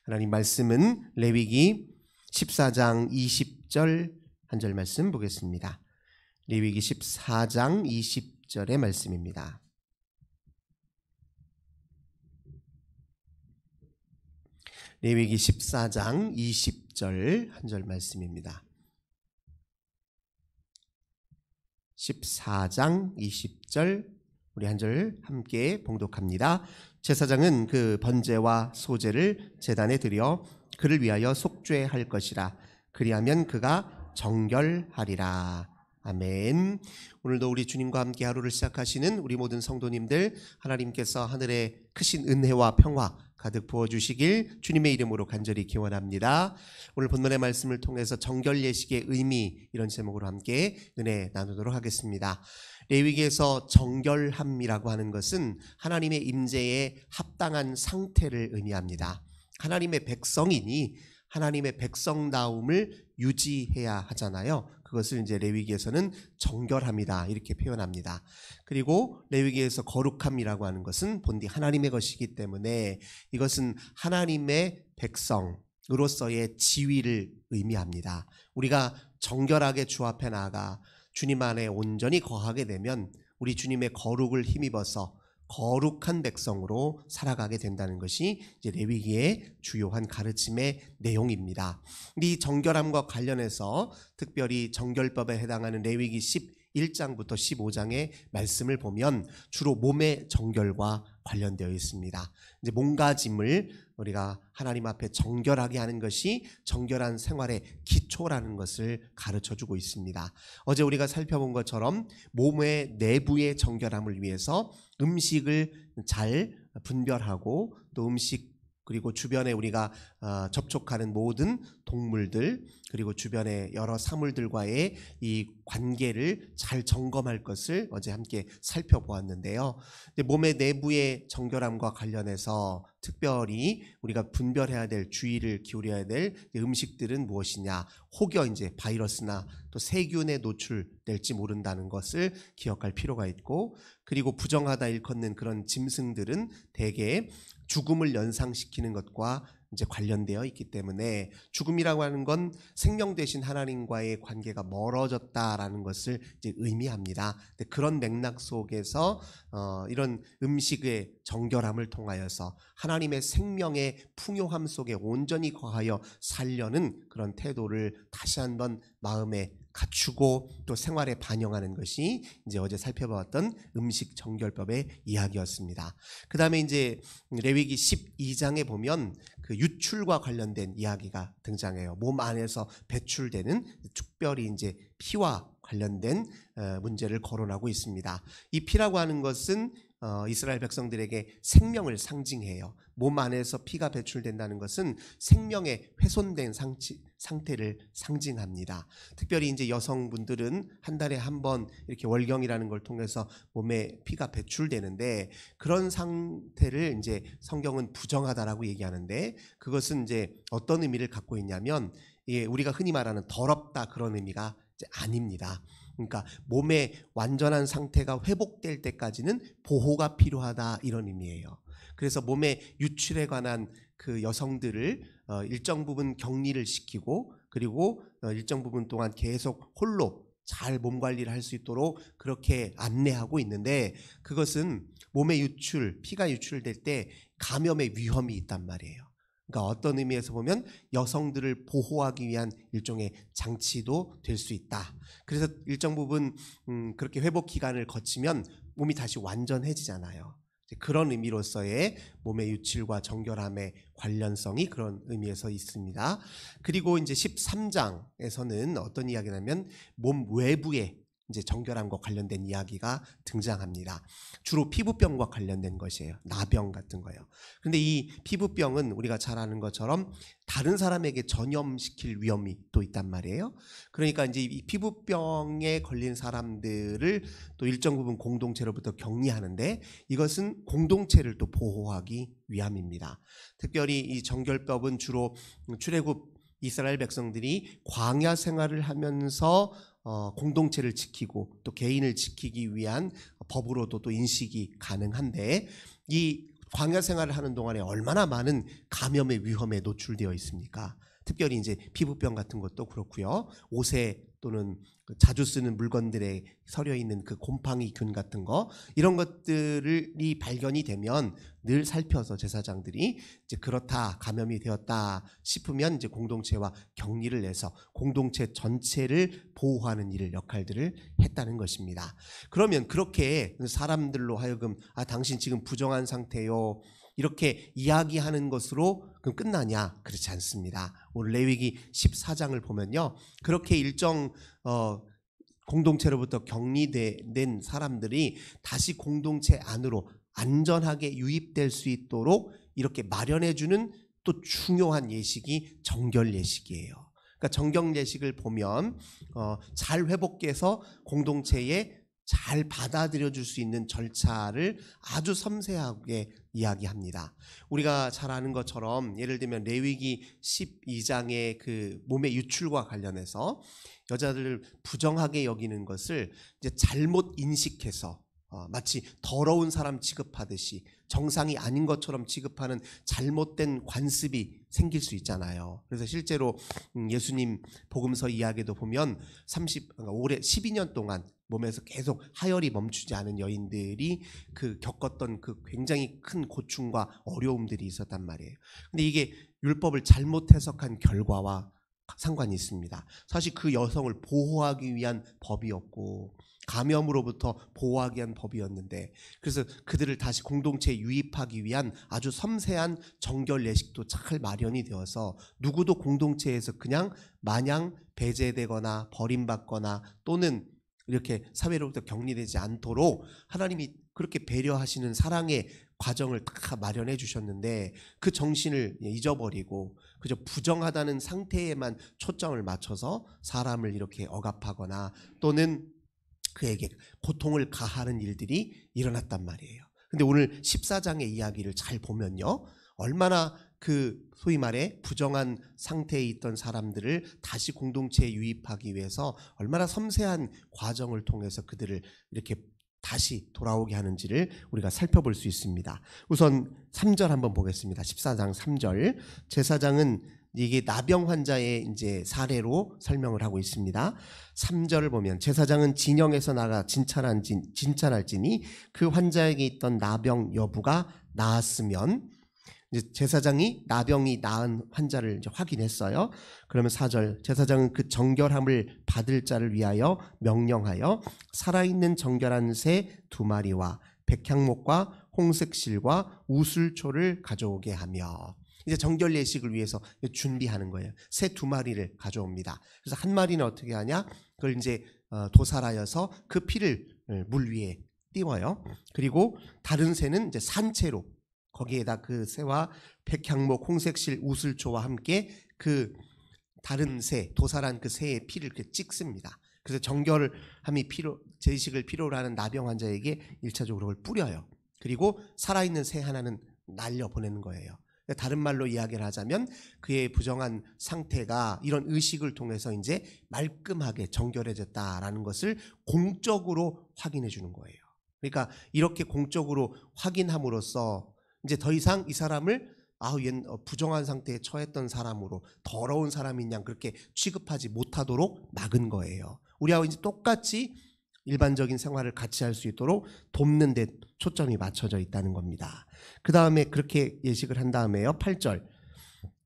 하나님 말씀은 레위기 14장 20절 한 절 말씀 보겠습니다. 레위기 14장 20절의 말씀입니다. 레위기 14장 20절 한 절 말씀입니다. 14장 20절 우리 한 절 함께 봉독합니다. 제사장은 그 번제와 소제를 제단에 드려 그를 위하여 속죄할 것이라. 그리하면 그가 정결하리라. 아멘. 오늘도 우리 주님과 함께 하루를 시작하시는 우리 모든 성도님들, 하나님께서 하늘의 크신 은혜와 평화 가득 부어주시길 주님의 이름으로 간절히 기원합니다. 오늘 본문의 말씀을 통해서 정결 예식의 의미, 이런 제목으로 함께 은혜 나누도록 하겠습니다. 레위기에서 정결함이라고 하는 것은 하나님의 임재에 합당한 상태를 의미합니다. 하나님의 백성이니 하나님의 백성다움을 유지해야 하잖아요. 그것을 이제 레위기에서는 정결함이다 이렇게 표현합니다. 그리고 레위기에서 거룩함이라고 하는 것은 본디 하나님의 것이기 때문에 이것은 하나님의 백성으로서의 지위를 의미합니다. 우리가 정결하게 주 앞에 나아가 주님 안에 온전히 거하게 되면 우리 주님의 거룩을 힘입어서 거룩한 백성으로 살아가게 된다는 것이 이제 레위기의 주요한 가르침의 내용입니다. 이 정결함과 관련해서 특별히 정결법에 해당하는 레위기 11장부터 15장의 말씀을 보면 주로 몸의 정결과 관련되어 있습니다. 이제 몸가짐을 우리가 하나님 앞에 정결하게 하는 것이 정결한 생활의 기초라는 것을 가르쳐주고 있습니다. 어제 우리가 살펴본 것처럼 몸의 내부의 정결함을 위해서 음식을 잘 분별하고 또 음식 그리고 주변에 우리가 접촉하는 모든 동물들 그리고 주변의 여러 사물들과의 이 관계를 잘 점검할 것을 어제 함께 살펴보았는데요. 몸의 내부의 정결함과 관련해서 특별히 우리가 분별해야 될 주의를 기울여야 될 음식들은 무엇이냐, 혹여 이제 바이러스나 또 세균에 노출될지 모른다는 것을 기억할 필요가 있고, 그리고 부정하다 일컫는 그런 짐승들은 대개 죽음을 연상시키는 것과 이제 관련되어 있기 때문에 죽음이라고 하는 건 생명 되신 하나님과의 관계가 멀어졌다라는 것을 이제 의미합니다. 그런 맥락 속에서 이런 음식의 정결함을 통하여서 하나님의 생명의 풍요함 속에 온전히 거하여 살려는 그런 태도를 다시 한번 마음에 갖추고 또 생활에 반영하는 것이 이제 어제 살펴봤던 음식 정결법의 이야기였습니다. 그 다음에 이제 레위기 12장에 보면 그 유출과 관련된 이야기가 등장해요. 몸 안에서 배출되는 특별히 이제 피와 관련된 문제를 거론하고 있습니다. 이 피라고 하는 것은 이스라엘 백성들에게 생명을 상징해요. 몸 안에서 피가 배출된다는 것은 생명의 훼손된 상태를 상징합니다. 특별히 이제 여성분들은 한 달에 한 번 이렇게 월경이라는 걸 통해서 몸에 피가 배출되는데, 그런 상태를 이제 성경은 부정하다라고 얘기하는데, 그것은 이제 어떤 의미를 갖고 있냐면 우리가 흔히 말하는 더럽다 그런 의미가 이제 아닙니다. 그러니까 몸의 완전한 상태가 회복될 때까지는 보호가 필요하다 이런 의미예요. 그래서 몸의 유출에 관한 그 여성들을 일정 부분 격리를 시키고, 그리고 일정 부분 동안 계속 홀로 잘 몸 관리를 할 수 있도록 그렇게 안내하고 있는데, 그것은 몸의 유출, 피가 유출될 때 감염의 위험이 있단 말이에요. 그러니까 어떤 의미에서 보면 여성들을 보호하기 위한 일종의 장치도 될 수 있다. 그래서 일정 부분 그렇게 회복 기간을 거치면 몸이 다시 완전해지잖아요. 그런 의미로서의 몸의 유출과 정결함의 관련성이 그런 의미에서 있습니다. 그리고 이제 13장에서는 어떤 이야기냐면 몸 외부에 이제 정결함과 관련된 이야기가 등장합니다. 주로 피부병과 관련된 것이에요. 나병 같은 거예요. 그런데 이 피부병은 우리가 잘 아는 것처럼 다른 사람에게 전염시킬 위험이 또 있단 말이에요. 그러니까 이제 이 피부병에 걸린 사람들을 또 일정 부분 공동체로부터 격리하는데, 이것은 공동체를 또 보호하기 위함입니다. 특별히 이 정결법은 주로 출애굽 이스라엘 백성들이 광야 생활을 하면서 공동체를 지키고 또 개인을 지키기 위한 법으로도 또 인식이 가능한데, 이 광야 생활을 하는 동안에 얼마나 많은 감염의 위험에 노출되어 있습니까? 특별히 이제 피부병 같은 것도 그렇고요. 옷에 또는 자주 쓰는 물건들에 서려 있는 그 곰팡이균 같은 거, 이런 것들이 발견이 되면 늘 살펴서 제사장들이 이제 그렇다, 감염이 되었다 싶으면 이제 공동체와 격리를 내서 공동체 전체를 보호하는 역할들을 했다는 것입니다. 그러면 그렇게 사람들로 하여금 당신 지금 부정한 상태요, 이렇게 이야기하는 것으로 그럼 끝나냐? 그렇지 않습니다. 오늘 레위기 14장을 보면요, 그렇게 일정 공동체로부터 격리된 사람들이 다시 공동체 안으로 안전하게 유입될 수 있도록 이렇게 마련해주는 또 중요한 예식이 정결 예식이에요. 그러니까 정결 예식을 보면 잘 회복해서 공동체에 잘 받아들여 줄 수 있는 절차를 아주 섬세하게 이야기합니다. 우리가 잘 아는 것처럼 예를 들면 레위기 12장의 그 몸의 유출과 관련해서 여자들을 부정하게 여기는 것을 이제 잘못 인식해서 마치 더러운 사람 취급하듯이 정상이 아닌 것처럼 취급하는 잘못된 관습이 생길 수 있잖아요. 그래서 실제로 예수님 복음서 이야기도 보면 올해 12년 동안 몸에서 계속 하혈이 멈추지 않은 여인들이 그 겪었던 그 굉장히 큰 고충과 어려움들이 있었단 말이에요. 근데 이게 율법을 잘못 해석한 결과와 상관이 있습니다. 사실 그 여성을 보호하기 위한 법이었고 감염으로부터 보호하기 위한 법이었는데, 그래서 그들을 다시 공동체에 유입하기 위한 아주 섬세한 정결 예식도 잘 마련이 되어서 누구도 공동체에서 그냥 마냥 배제되거나 버림받거나 또는 이렇게 사회로부터 격리되지 않도록 하나님이 그렇게 배려하시는 사랑의 과정을 다 마련해 주셨는데, 그 정신을 잊어버리고 그저 부정하다는 상태에만 초점을 맞춰서 사람을 이렇게 억압하거나 또는 그에게 고통을 가하는 일들이 일어났단 말이에요. 근데 오늘 14장의 이야기를 잘 보면요, 얼마나 그 소위 말해 부정한 상태에 있던 사람들을 다시 공동체에 유입하기 위해서 얼마나 섬세한 과정을 통해서 그들을 이렇게 다시 돌아오게 하는지를 우리가 살펴볼 수 있습니다. 우선 3절 한번 보겠습니다. 14장 3절. 제사장은 이게 나병 환자의 이제 사례로 설명을 하고 있습니다. 3절을 보면 제사장은 진영에서 나가 진찰할지니 그 환자에게 있던 나병 여부가 나았으면, 이제 제사장이 나병이 나은 환자를 이제 확인했어요. 그러면 4절, 제사장은 그 정결함을 받을 자를 위하여 명령하여 살아있는 정결한 새 2마리와 백향목과 홍색실과 우슬초를 가져오게 하며, 이제 정결 예식을 위해서 준비하는 거예요. 새 2마리를 가져옵니다. 그래서 한 마리는 어떻게 하냐? 그걸 이제 도살하여서 그 피를 물 위에 띄워요. 그리고 다른 새는 이제 산채로 거기에다 그 새와 백향목, 홍색실, 우슬초와 함께 그 다른 새, 도살한 그 새의 피를 이렇게 찍습니다. 그래서 정결함이 제식을 필요로 하는 나병 환자에게 1차적으로 그걸 뿌려요. 그리고 살아있는 새 하나는 날려보내는 거예요. 다른 말로 이야기를 하자면 그의 부정한 상태가 이런 의식을 통해서 이제 말끔하게 정결해졌다라는 것을 공적으로 확인해 주는 거예요. 그러니까 이렇게 공적으로 확인함으로써 이제 더 이상 이 사람을 부정한 상태에 처했던 사람으로 더러운 사람인 양 그렇게 취급하지 못하도록 막은 거예요. 우리하고 이제 똑같이 일반적인 생활을 같이 할 수 있도록 돕는 데 초점이 맞춰져 있다는 겁니다. 그 다음에 그렇게 예식을 한 다음에요, 8절,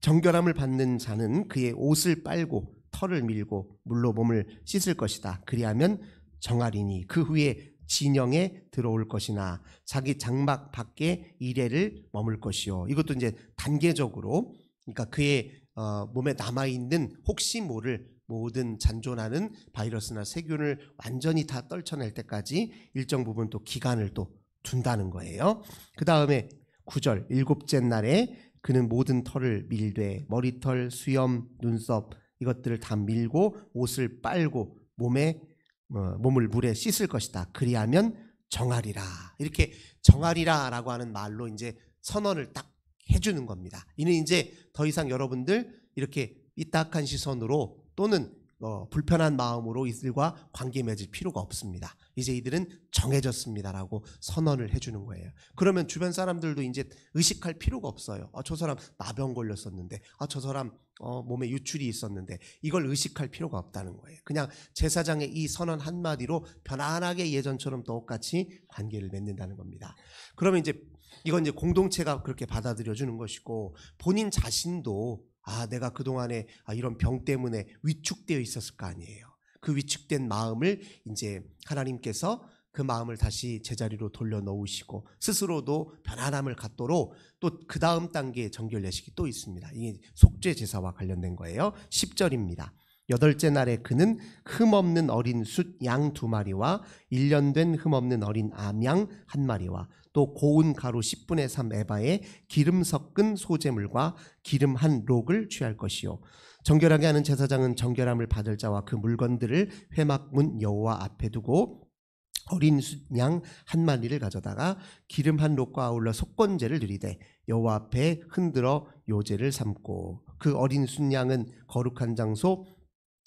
정결함을 받는 자는 그의 옷을 빨고 털을 밀고 물로 몸을 씻을 것이다. 그리하면 정하리니 그 후에 진영에 들어올 것이나 자기 장막 밖에 이래를 머물 것이요. 이것도 이제 단계적으로, 그러니까 그의 몸에 남아있는 혹시 모를 모든 잔존하는 바이러스나 세균을 완전히 다 떨쳐낼 때까지 일정 부분 또 기간을 또 둔다는 거예요. 그 다음에 9절, 7째 날에 그는 모든 털을 밀되 머리털, 수염, 눈썹 이것들을 다 밀고 옷을 빨고 몸을 물에 씻을 것이다. 그리하면 정하리라. 이렇게 정하리라 라고 하는 말로 이제 선언을 딱 해주는 겁니다. 이는 이제 더 이상 여러분들 이렇게 삐딱한 시선으로 또는 불편한 마음으로 이들과 관계 맺을 필요가 없습니다. 이제 이들은 정해졌습니다라고 선언을 해주는 거예요. 그러면 주변 사람들도 이제 의식할 필요가 없어요. 저 사람 나병 걸렸었는데, 저 사람 몸에 유출이 있었는데, 이걸 의식할 필요가 없다는 거예요. 그냥 제사장의 이 선언 한마디로 편안하게 예전처럼 똑같이 관계를 맺는다는 겁니다. 그러면 이건 이제 공동체가 그렇게 받아들여 주는 것이고, 본인 자신도 내가 그동안에 이런 병 때문에 위축되어 있었을 거 아니에요. 그 위축된 마음을 이제 하나님께서 그 마음을 다시 제자리로 돌려놓으시고 스스로도 편안함을 갖도록 또 그 다음 단계의 정결 예식이 또 있습니다. 이게 속죄 제사와 관련된 거예요. 10절입니다. 8째 날에 그는 흠없는 어린 숫 양 2마리와 1년 된 흠없는 어린 암양 1마리와 또 고운 가루 10분의 3 에바에 기름 섞은 소제물과 기름 한 록을 취할 것이요. 정결하게 하는 제사장은 정결함을 받을 자와 그 물건들을 회막문 여호와 앞에 두고 어린 숫양 1마리를 가져다가 기름 한 록과 아울러 속건제를 드리되 여호와 앞에 흔들어 요제를 삼고 그 어린 숫양은 거룩한 장소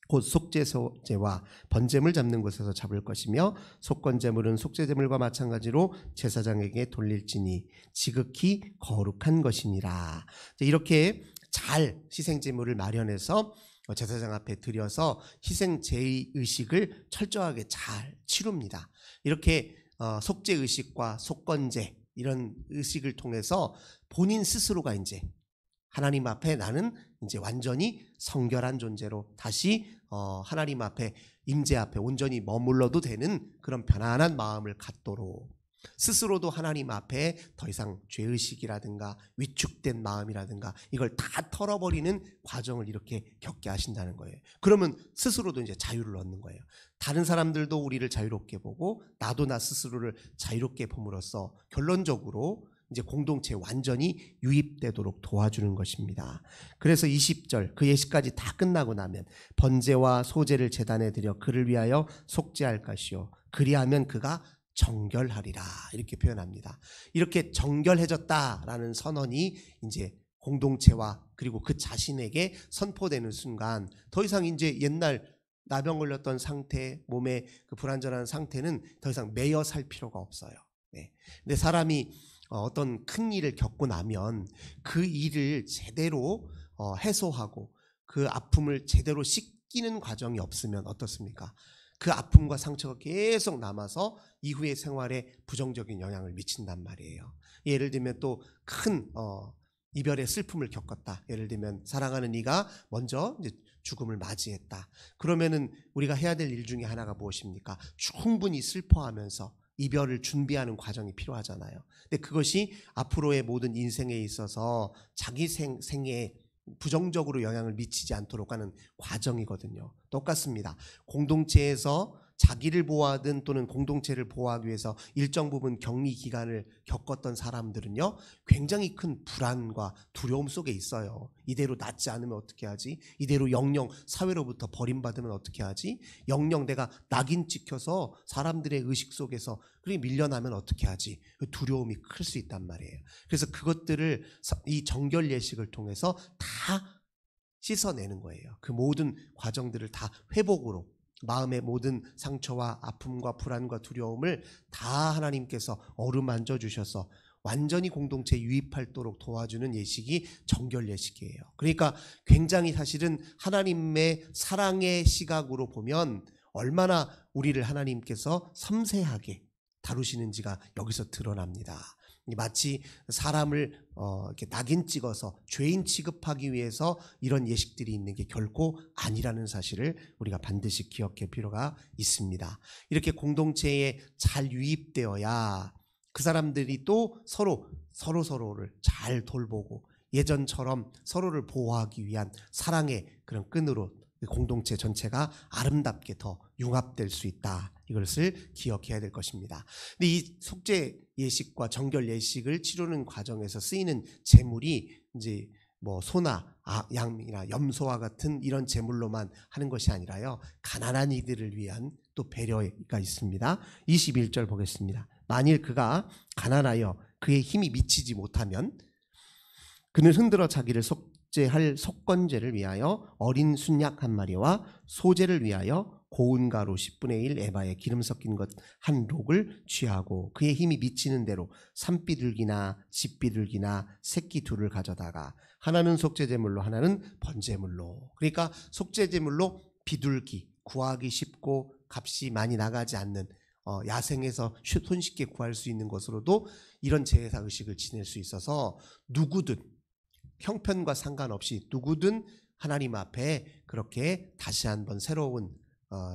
곧 속죄제와 번제물 잡는 곳에서 잡을 것이며 속건제물은 속죄제물과 마찬가지로 제사장에게 돌릴지니 지극히 거룩한 것이니라. 이렇게 잘 희생제물을 마련해서 제사장 앞에 드려서 희생 제의식을 철저하게 잘 치룹니다. 이렇게 속죄의식과 속건제 이런 의식을 통해서 본인 스스로가 이제 하나님 앞에 나는 이제 완전히 성결한 존재로 다시 하나님 앞에 임재 앞에 온전히 머물러도 되는 그런 편안한 마음을 갖도록 스스로도 하나님 앞에 더 이상 죄의식이라든가 위축된 마음이라든가 이걸 다 털어버리는 과정을 이렇게 겪게 하신다는 거예요. 그러면 스스로도 이제 자유를 얻는 거예요. 다른 사람들도 우리를 자유롭게 보고 나도 나 스스로를 자유롭게 봄으로써 결론적으로 이제 공동체에 완전히 유입되도록 도와주는 것입니다. 그래서 20절 그 예식까지 다 끝나고 나면 번제와 소제를 제단에 드려 그를 위하여 속죄할 것이요 그리하면 그가 정결하리라 이렇게 표현합니다. 이렇게 정결해졌다라는 선언이 이제 공동체와 그리고 그 자신에게 선포되는 순간 더 이상 이제 옛날 나병 걸렸던 상태, 몸에 그 불안전한 상태는 더 이상 매여 살 필요가 없어요. 네. 근데 사람이 어떤 큰 일을 겪고 나면 그 일을 제대로 해소하고 그 아픔을 제대로 씻기는 과정이 없으면 어떻습니까? 그 아픔과 상처가 계속 남아서 이후의 생활에 부정적인 영향을 미친단 말이에요. 예를 들면 또 큰 이별의 슬픔을 겪었다. 예를 들면 사랑하는 이가 먼저 이제 죽음을 맞이했다. 그러면은 우리가 해야 될 일 중에 하나가 무엇입니까? 충분히 슬퍼하면서 이별을 준비하는 과정이 필요하잖아요. 근데 그것이 앞으로의 모든 인생에 있어서 자기 생에 부정적으로 영향을 미치지 않도록 하는 과정이거든요. 똑같습니다. 공동체에서 자기를 보호하든 또는 공동체를 보호하기 위해서 일정 부분 격리 기간을 겪었던 사람들은요 굉장히 큰 불안과 두려움 속에 있어요. 이대로 낫지 않으면 어떻게 하지? 이대로 영영 사회로부터 버림받으면 어떻게 하지? 영영 내가 낙인 찍혀서 사람들의 의식 속에서 밀려나면 어떻게 하지? 두려움이 클 수 있단 말이에요. 그래서 그것들을 이 정결 예식을 통해서 다 씻어내는 거예요. 그 모든 과정들을 다 회복으로 마음의 모든 상처와 아픔과 불안과 두려움을 다 하나님께서 어루만져 주셔서 완전히 공동체에 유입하도록 도와주는 예식이 정결 예식이에요. 그러니까 굉장히 사실은 하나님의 사랑의 시각으로 보면 얼마나 우리를 하나님께서 섬세하게 다루시는지가 여기서 드러납니다. 마치 사람을 이렇게 낙인 찍어서 죄인 취급하기 위해서 이런 예식들이 있는 게 결코 아니라는 사실을 우리가 반드시 기억할 필요가 있습니다. 이렇게 공동체에 잘 유입되어야 그 사람들이 또 서로를 잘 돌보고 예전처럼 서로를 보호하기 위한 사랑의 그런 끈으로 공동체 전체가 아름답게 더 융합될 수 있다. 이것을 기억해야 될 것입니다. 근데 이 속죄 예식과 정결 예식을 치르는 과정에서 쓰이는 제물이 이제 뭐 소나 양이나 염소와 같은 이런 제물로만 하는 것이 아니라요. 가난한 이들을 위한 또 배려가 있습니다. 21절 보겠습니다. 만일 그가 가난하여 그의 힘이 미치지 못하면 그는 흔들어 자기를 속죄할 속건제를 위하여 어린 순양 한 마리와 소제를 위하여 고운 가루 10분의 1 에바에 기름 섞인 것 한 록을 취하고 그의 힘이 미치는 대로 산비둘기나 집비둘기나 새끼 둘을 가져다가 하나는 속죄제물로 하나는 번제물로. 그러니까 속죄제물로 비둘기, 구하기 쉽고 값이 많이 나가지 않는 야생에서 손쉽게 구할 수 있는 것으로도 이런 제사 의식을 지낼 수 있어서 누구든 형편과 상관없이 누구든 하나님 앞에 그렇게 다시 한번 새로운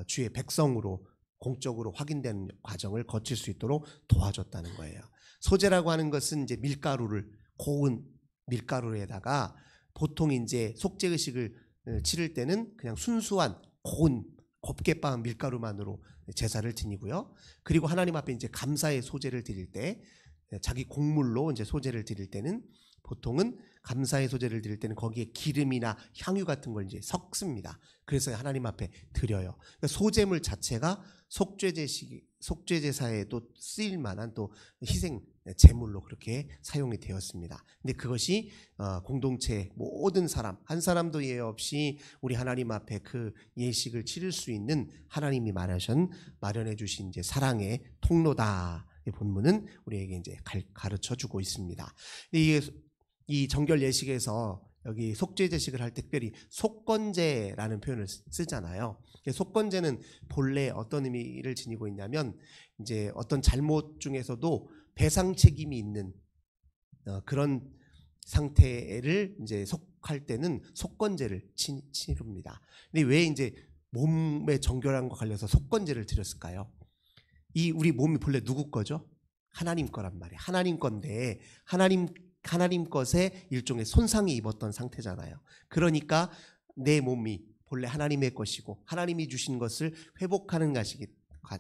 주의 백성으로 공적으로 확인되는 과정을 거칠 수 있도록 도와줬다는 거예요. 소제라고 하는 것은 이제 밀가루를 고운 밀가루에다가 보통 이제 속죄 의식을 치를 때는 그냥 순수한 고운 곱게 빻은 밀가루만으로 제사를 드리고요. 그리고 하나님 앞에 이제 감사의 소제를 드릴 때 자기 곡물로 이제 소제를 드릴 때는 보통은 감사의 소제를 드릴 때는 거기에 기름이나 향유 같은 걸 이제 섞습니다. 그래서 하나님 앞에 드려요. 그러니까 소제물 자체가 속죄제사에도 쓰일 만한 또 희생 제물로 그렇게 사용이 되었습니다. 근데 그것이 공동체 모든 사람 한 사람도 예외 없이 우리 하나님 앞에 그 예식을 치를 수 있는 하나님이 마련해 주신 이제 사랑의 통로다. 이 본문은 우리에게 이제 가르쳐 주고 있습니다. 이 정결 예식에서 여기 속죄제식을 할 때 특별히 속건제라는 표현을 쓰잖아요. 속건제는 본래 어떤 의미를 지니고 있냐면 이제 어떤 잘못 중에서도 배상 책임이 있는 그런 상태를 이제 속할 때는 속건제를 치릅니다. 근데 왜 이제 몸의 정결함과 관련해서 속건제를 드렸을까요? 이 우리 몸이 본래 누구 거죠? 하나님 거란 말이에요. 하나님 건데 하나님 것에 일종의 손상이 입었던 상태잖아요. 그러니까 내 몸이 본래 하나님의 것이고 하나님이 주신 것을 회복하는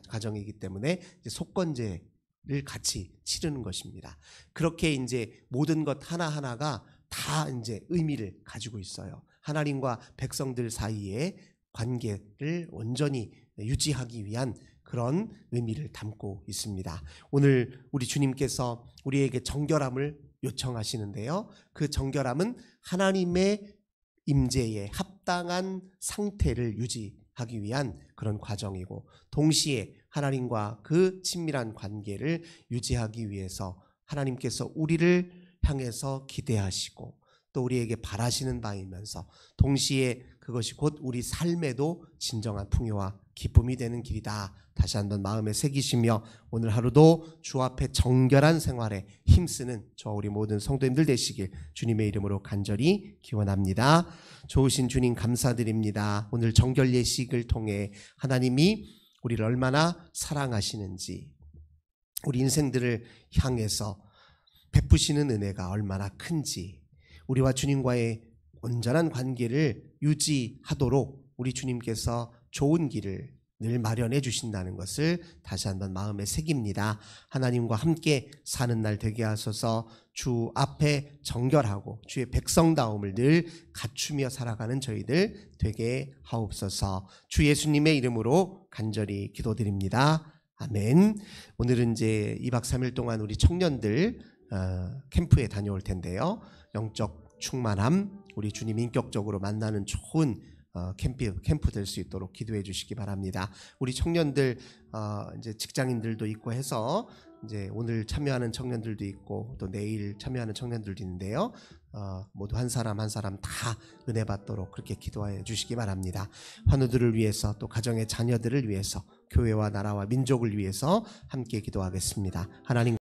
과정이기 때문에 이제 속건제를 같이 치르는 것입니다. 그렇게 이제 모든 것 하나하나가 다 이제 의미를 가지고 있어요. 하나님과 백성들 사이의 관계를 온전히 유지하기 위한 그런 의미를 담고 있습니다. 오늘 우리 주님께서 우리에게 정결함을 요청하시는데요. 그 정결함은 하나님의 임재에 합당한 상태를 유지하기 위한 그런 과정이고 동시에 하나님과 그 친밀한 관계를 유지하기 위해서 하나님께서 우리를 향해서 기대하시고 또 우리에게 바라시는 바이면서 동시에 그것이 곧 우리 삶에도 진정한 풍요와 기쁨이 되는 길이다. 다시 한번 마음에 새기시며 오늘 하루도 주 앞에 정결한 생활에 힘쓰는 저 우리 모든 성도님들 되시길 주님의 이름으로 간절히 기원합니다. 좋으신 주님 감사드립니다. 오늘 정결 예식을 통해 하나님이 우리를 얼마나 사랑하시는지 우리 인생들을 향해서 베푸시는 은혜가 얼마나 큰지 우리와 주님과의 온전한 관계를 유지하도록 우리 주님께서 좋은 길을 늘 마련해 주신다는 것을 다시 한번 마음에 새깁니다. 하나님과 함께 사는 날 되게 하소서. 주 앞에 정결하고 주의 백성다움을 늘 갖추며 살아가는 저희들 되게 하옵소서. 주 예수님의 이름으로 간절히 기도드립니다. 아멘. 오늘은 이제 2박 3일 동안 우리 청년들 캠프에 다녀올 텐데요. 영적 충만함, 우리 주님 인격적으로 만나는 좋은 캠프 될 수 있도록 기도해 주시기 바랍니다. 우리 청년들 이제 직장인들도 있고 해서 이제 오늘 참여하는 청년들도 있고 또 내일 참여하는 청년들도 있는데요. 모두 한 사람 한 사람 다 은혜 받도록 그렇게 기도해 주시기 바랍니다. 환우들을 위해서 또 가정의 자녀들을 위해서 교회와 나라와 민족을 위해서 함께 기도하겠습니다. 하나님